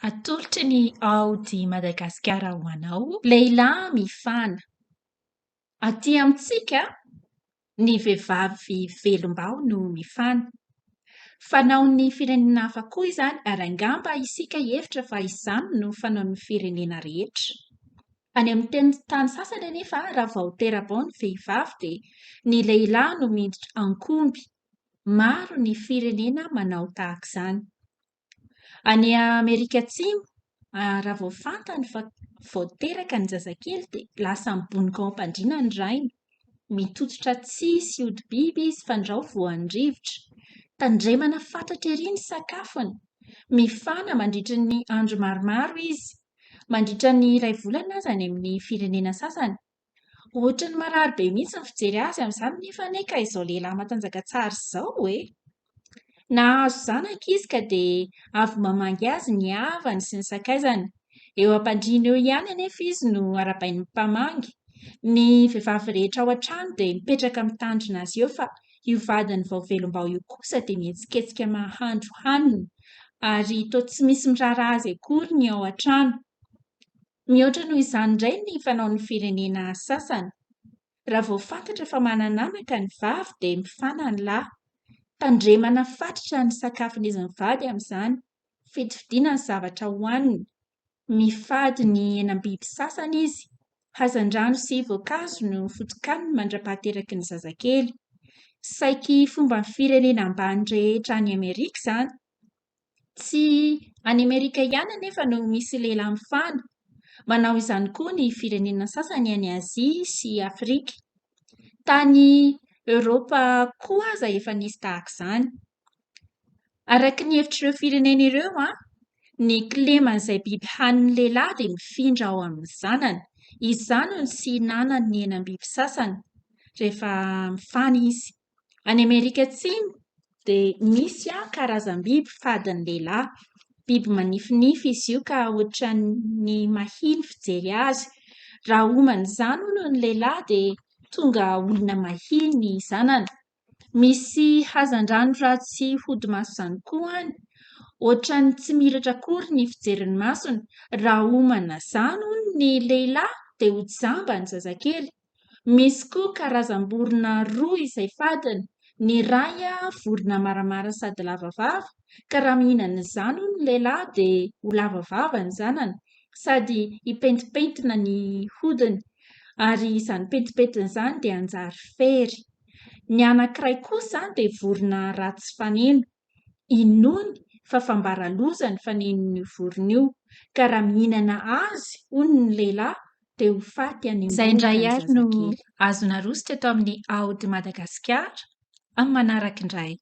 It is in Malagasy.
Atolotry ny aody Madagasikara ho anao. Lehilahy mifana. Aty amintsika ny vehivavy velom-bao no mifana. Fanaon'ny firenena hafa koa izany ary angamba isika hevitra fa izany no fanaon'ny firenena rehetra. Any amin'ny tany sasany anefa raha vao terabao ny vehivavy dia ny lehilahy no miditra ankomby. Maro ny firenena manao tahaka izany. Any Amerika Atsimo, raha vao fantany fa vao teraka ny zazakely dia lasa mibonika ao am-pandriana ny rainy. Mitototra tsihy sy hodi-biby izy fandrao vao handrivotra. Tandremana fatratra ery ny sakafony. Mifana mandritra ny andro maromaro izy. Mandritra ny iray volana aza any amin'ny firenena sasany. Ohatra ny marary be mihitsy ny fijery azy amin'izany nefa ka izao lehilahy matanjaka tsara izao e! Nahazo zanaka izy ka dia avy mamangy azy ny havany sy ny sakaizany. Eo am-pandriana eo ihany anefa izy no arabain'ny mpamangy. Ny vehivavy rehetra ao an-trano dia mipetraka mitandrina azy eo fa io vadiny vao velom-bao io kosa dia mihetsiketsika mahandro hanina ary toa tsy misy mirara azy akory ny ao an-trano. Mihoatra noho izany indray ny fanaon'ny firenena sasany. Raha vao fantatra fa mananamaka ny vavy dia mifana ny lahy. Tandremana fatratra ny sakafon'izy mivady amin'izany. Fidifidiana ny zavatra hohaniny. Mifady ny henam-biby sasany izy. Hazan-drano sy voankazo no fotokaniny mandra-pahateraky ny zazakely. Saiky fomban'ny firenena ambany rehetra any Amerika izany. Tsy any Amerika ihany anefa no misy lehilahy mifana. Manao izany koa ny firenena sasany any Azia sy Afrika. Tany Eoropa koa aza efa nisy tahaka izany. Araka ny hevitr'ireo firenena ireo, ny kileman'izay biby hanin'ny lehilahy dia mifindra ao amin'ny zanany. Izany no tsy hinanany ny henam-biby sasany rehefa mifana izy. Any Amerika Atsimo dia misy karazam-biby fadin'ny lehilahy. Biby manifinify izy io ka ohatran'ny mahiny fijery azy. Raha homana izany hono ny lehilahy dia tonga olona mahiny ny zanany. Misy hazan-drano ratsy hodi-maso izany koa any. Ohatran'ny tsy mihiratra akory ny fijerin'ny masony. Raha homana izany hono ny lehilahy dia ho jamba ny zazakely. Misy koa karazam-borona roa izay fadiny. Ny iray vorona maramara sady lava vava, ka raha mihinana izany hono ny lehilahy dia ho lava vava ny zanany. Sady hipentipentina ny hodiny ary izany pentipentina izany dia hanjary fery. Ny anankiray kosa dia vorona ratsy faneno. Inoany fa fambaralozany fanenon'io vorona io. Ka raha mihinana azy hono ny lehilahy dia ho faty any Izay indray ambony ary no azona rosotra eto amin'ny aody Madagasikara amin'ny manaraka indray.